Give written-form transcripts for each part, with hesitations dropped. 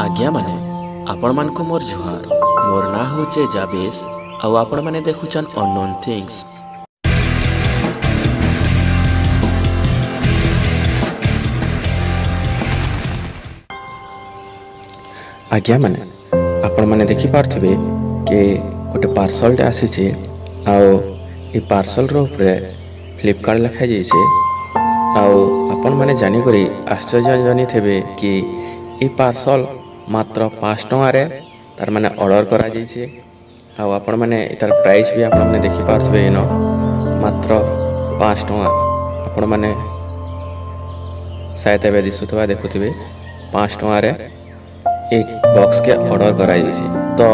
आज्ञा माने आपण मानकु मोर जुहार। मोर ना होचे जाबेस आउ आपण माने देखुचन अननोन थिंग्स। आज्ञा माने आपण माने देखि पारथिबे कि गोटे पार्सल टे आसीचे आउ ए पार्सल रो ऊपर फ्लिपकार्ट लिखा जाइछे। आउ आपण माने जानि करी आश्चर्य जानि थेबे कि ए पार्सल मात्र 5 टंकारे तार माने ऑर्डर करा जाइछे। आउ आपण माने इतार प्राइस भी आपण माने देखि पारथिबे इनो मात्र 5 टंका। आपण माने शायद एबे दिसुथबा देखुथिबे 5 टंकारे एक बॉक्स के ऑर्डर करा जाइछे। तो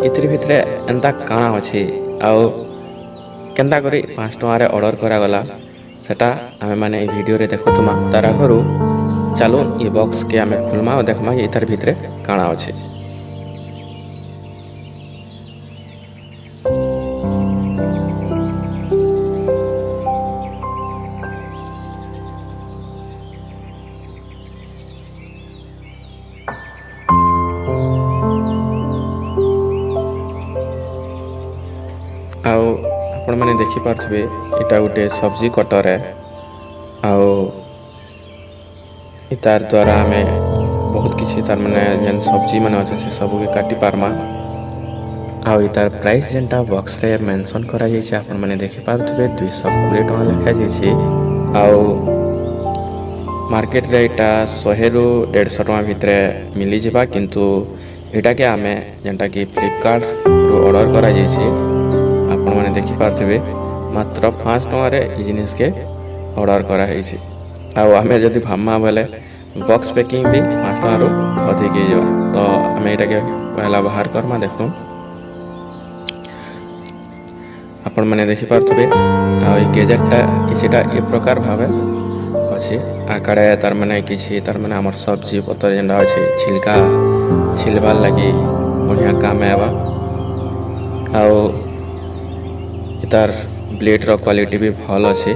इथिर भितरे एंता काଣା अछि आउ केंता करी 5 टंकारे ऑर्डर करा गला सेटा आमे माने ए वीडियो रे देखुतमा। तार आगरु चलो ये बॉक्स के आमे खुलमा और देखमा इधर भितरे काଣା अछि। आउ आपण माने देखि पारथबे एटा गोटे सब्जी कटर है। आउ इतार द्वारा हमें बहुत किसी तार माने जेन सब्जी माने अछि से सब के काटी पारमा। आउ इतार प्राइस जेनटा बॉक्स रे मेंशन करा जाइछे आपण माने देखि पारथबे 220 टका लिखा जाइछे। आउ मार्केट रे एटा 100 रु 150 टका भितरे मिली जिबा, किंतु एटा के आमे जेनटा कि फ्लिपकार्ट रु ऑर्डर करा जाइछे आपण माने देखि पारथबे मात्र 5 टका रे ई जिनिस के ऑर्डर करा जाइछे। आउ आमे जदि भामा बेले बॉक्स पैकिंग भी 5 टका रु अधिक हे जो। तो आमे एटा के पहला बाहर करमा देखु। आपण माने देखि पारथबे आ ई गैजेटटा किछटा ए प्रकार भाबे अछि। आकाडे तार माने किछि तार माने हमर सब्जी पतर जेंडा अछि छिलका छिलबार लागि बढ़िया काम आबा। आउ इतार ब्लेड रो क्वालिटी भी भल अछि।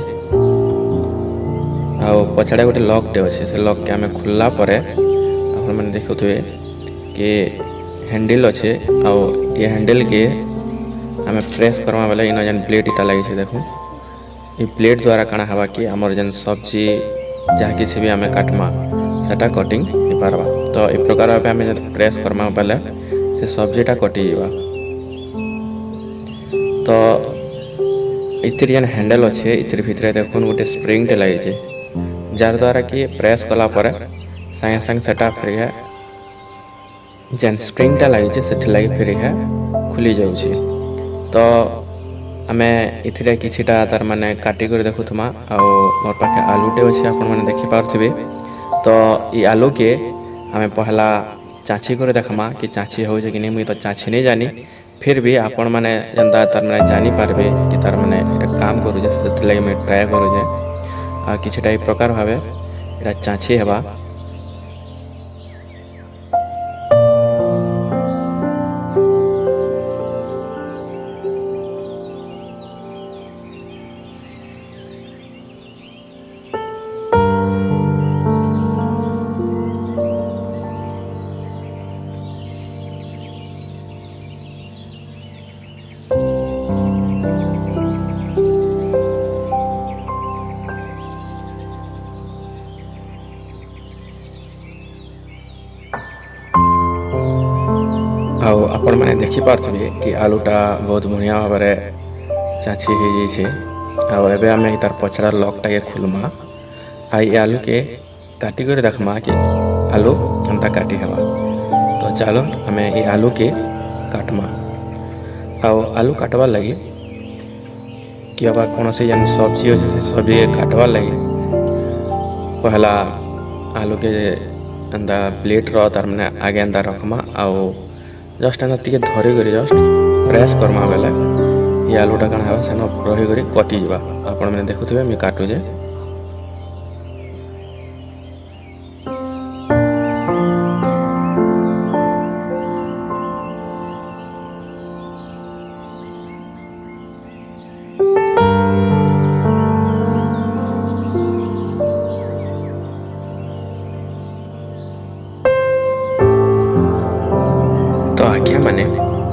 आउ पछाड़े गोटे लॉक टे अछि। से लॉक के हमें खुलला परे आपण माने देखुथबे कि हैंडल अछि। आउ ये हैंडल के हमें प्रेस करमा बेले इनो जन प्लेट इटा लागि छै देखु। ई प्लेट द्वारा काना हवा कि हमर जन सब्जी जहा किछि भी हमें काटमा सेटा कटिंग हे पारबा। तो ए प्रकार भाबे हमें जब प्रेस करमा बेले से सब्जीटा कटि जेबा। तो इतिर जन हैंडल अछि इतिर भितरे देखुन गोटे स्प्रिंग टे लागि छै, जार द्वारा कि प्रेस कला परे संगे संग सेटा फ्री है जेन स्प्रिंग टा लागि छै सेठ लागि फ्री है खुली जाउ छै। तो हमें इथिरे किछिटा तार माने काटी कर देखुथमा। आउ मोर पाखे आलू टे अछि आपण माने देखि पारथिबे। तो ई आलू के हमें पहला चाची कर देखमा कि चाची हो जे कि नहीं। मुई तो चाची नहीं जानी, फिर भी आपण माने जंदा तार माने जानी पारबे कि तार माने एटा काम करू जे सेठ लागि मैं ट्राई करू जे आ किछटा ए प्रकार भाबे एटा चाची हेबा। आउ आपण माने देखि पारथिबे कि आलूटा बहुत बढ़िया भाबरे चाची हे जे छै। आउ एबे हमें तार पछड़ा लॉकटा के खुलमा। आई आलू के काटी कर देखमा कि आलू केनता काटी हेबा। तो चलो हमें ए आलू के काटमा। आउ आलू काटवा लगी कि अब कौन से जन सब्जी अछि से सब्जी के काटवा लगी पहला आलू के अंदा प्लेट रो तार माने आगे अंदा रखमा। आउ जस्ट अंदा टिके धरी करी जस्ट प्रेस करमा बेले ये आलूटा काना हेबा सेनो रही करी कटि जिबा। आपण माने देखुथिबे मी काटू जे। आज्ञा माने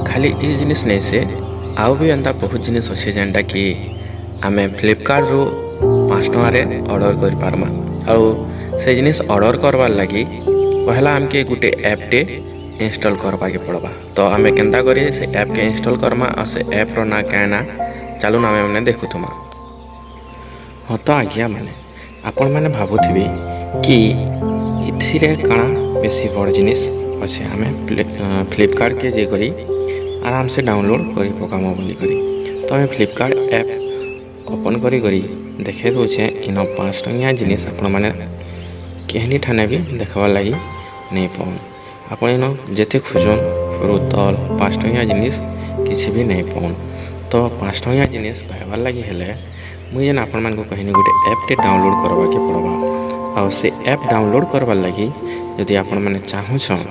खाली ये जिनिस नहीं से आउ भी एंता बहुत जिनिस अच्छे जेनटा कि आमे फ्लिपकार्ट रू 5 टंकारे ऑर्डर कर पारमा। आउ से जिनिस ऑर्डर करवार लगी पहला हमके गोटे ऐपटे इंस्टॉल करवा के पड़वा। तो आमे केंता करी से ऐप के इंस्टॉल करमा और से ऐप रो ना कहना चलून आमे मैंने देखुथुमा। हाँ तो आज्ञा माने आपण मैंने भावुथिबे कि इथिरे काଣା बेसी बड़ जिनिस अच्छे आमे फ्लिपकार्ट के जे करी आराम से डाउनलोड करी पकामो बोली करी। तो आमे फ्लिपकार्ट ऐप ओपन करी करी देखे दोछे इन 5 टंकिया जिनिस आपण मैंने केहनी ठाने भी देखबार लगी नहीं पाउन। आपण इन जेते खोजन रुतल 5 टंकिया जिनिस किसी भी नहीं पाउन। तो 5 टंकिया जिनिस पाइबार लगी हेले मुझे जेन आपण मानको कहनी गोटे ऐपटे डाउनलोड करवा के पड़वा। और से ऐप डाउनलोड करवार लगी यदि आपण मैंने चाहूछन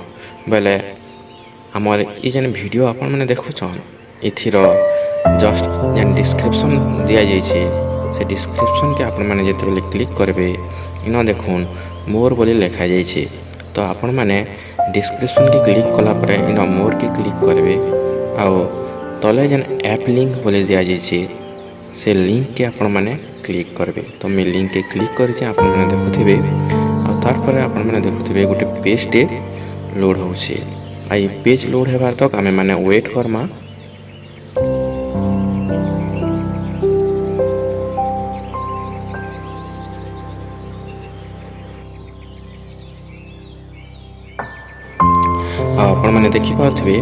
बेले आमर ये जेन वीडियो आपण मैंने देखुछन इथिर जस्ट जेन डिस्क्रिप्शन दिया जाइए से डिस्क्रिप्शन के आपण मैंने जिते बेले क्लिक करेंगे इन देखुन मोर बोली लिखा जाइए। तो आपण मैंने डिस्क्रिप्शन की क्लिक कलापर इन मोर की क्लिक करेंगे आउ तले जेन ऐप लिंक बोली दिया जाइए से लिंक के आपण मैंने क्लिक करेंगे। तो मैं लिंक के क्लिक करछे आपण मैंने देखुथिबे आ तार पर आपण मैंने देखुथिबे गोटे पेजटे लोड होउछे। आई पेज लोड हेबार तक आमे माने वेट करमा। आपण मैंने देखि पाथबे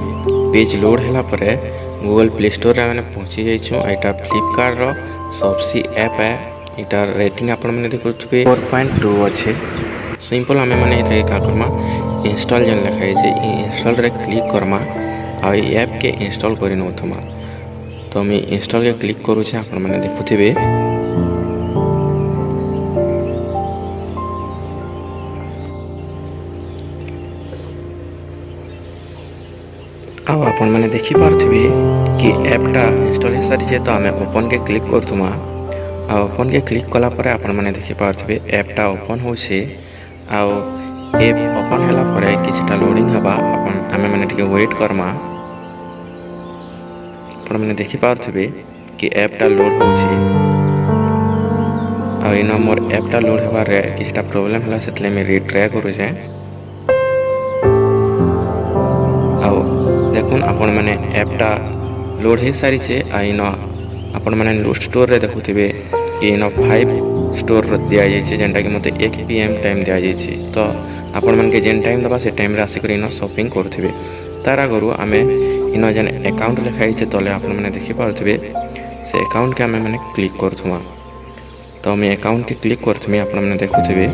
पेज लोड हैला परे गूगल प्ले स्टोर रे मैंने पहुंची जाइछो। एटा फ्लिपकार्ट रो सबसी ऐप है। इटा रेटिंग आपण मैंने देखुथबे 4.2 अच्छे। सिंपल आमे माने इथे का करमा इंस्टॉल जन लिखाई छे इंस्टॉल रे क्लिक करमा आ ई ऐप के इंस्टॉल करि नथुमा। तो मैं इंस्टॉल के क्लिक करू छे आपण मैंने देखुथिबे आपण मैंने देखि पारथिबे कि ऐपटा इंस्टॉल हो सारी। तो आमे ओपन के क्लिक करथुमा आ ओपन के क्लिक कला परे आपण मैंने देखि पारथिबे ऐपटा ओपन होछे। आ ऐप ओपन हैला परे किछटा लोडिंग हबा आपण आमे माने टिके वेट करमा। आपण मैंने देखि पारथिबे कि ऐपटा लोड होछे आ इन मोर ऐपटा लोड हबार रे किछटा प्रॉब्लम हला सेतले मैं रिट्राई करू छे। देखुन आपण मैंने ऐपटा लोड हो सारी छे। इन आपण मैंने लूट स्टोर रे देखुथिबे कि इन 5 स्टोर दिया जाइए जेनटा कि मते 1 PM टाइम दिया जाइए। तो आपण मन के जेन टाइम दबा से टाइम रे आसिक इन शॉपिंग करथिबे। तार आगरु आमे इन जेन अकाउंट लिखाई छे तले आपण मैंने देखि पारथिबे से अकाउंट के आमे मैंने क्लिक करथुमा। तो मैं अकाउंट के क्लिक करथुमी आपण मैंने देखुथिबे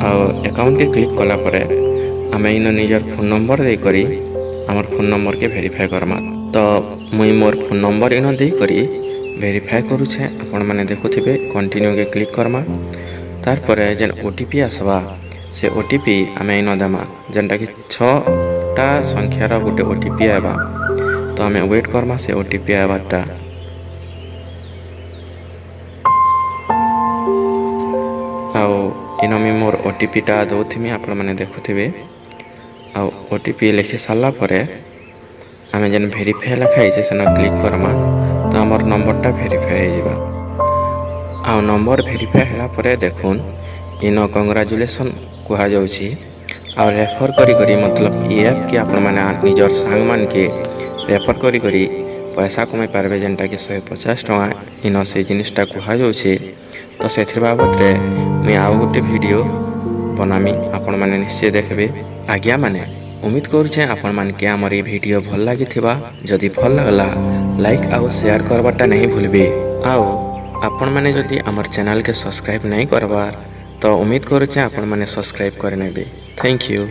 आ अकाउंट के क्लिक कला परे आमे इन निजर फोन नंबर दे करी आमर फोन नंबर के वेरीफाई करमा। तो मुई मोर फोन नंबर इन दे करी वेरीफाई करूछे। आपण माने देखुथिबे कंटिन्यू के क्लिक करमा। तार परे जेन ओटीपी आसवा से ओटीपी आमे इन देमा जेनटा कि 6टा संख्यार गोटे ओटीपी आबा। तो आमे वेट करमा से ओटीपी आबाटा। आउ इन मी मोर ओटीपीटा दउथिमी आपण माने देखुथिबे आ ओटीपी लिखि सारा परे आमे जेन वेरीफाई लिखाई छे सेना क्लिक करमा। तो हमर नंबरटा वेरीफाई हो जिबा। आ नंबर वेरीफाई होला परे देखुन इन कांग्रेचुलेशन कुहा जाउछि। आ रेफर करी करी मतलब ई ऐप के आपण माने निजर संग मान के रेफर करी करी पैसा कमाई पारबे जेनटा कि 150 टका इन से जिनिसटा कुहा जाउछि। तो सेथिर बाबत रे मैं आउ गोटे वीडियो बनामी आपण माने निश्चय देखबे। आज्ञा माने उम्मीद करूछे आपण मान के हमर ये वीडियो भल लागि थिबा। जदि भल लागला लाइक आउ शेयर करबाटा नहीं भूलबे। आउ आपण माने जदि हमर चैनल के सब्सक्राइब नहीं करबार तो उम्मीद करूछे आपण माने सब्सक्राइब कर नेबे। Thank you.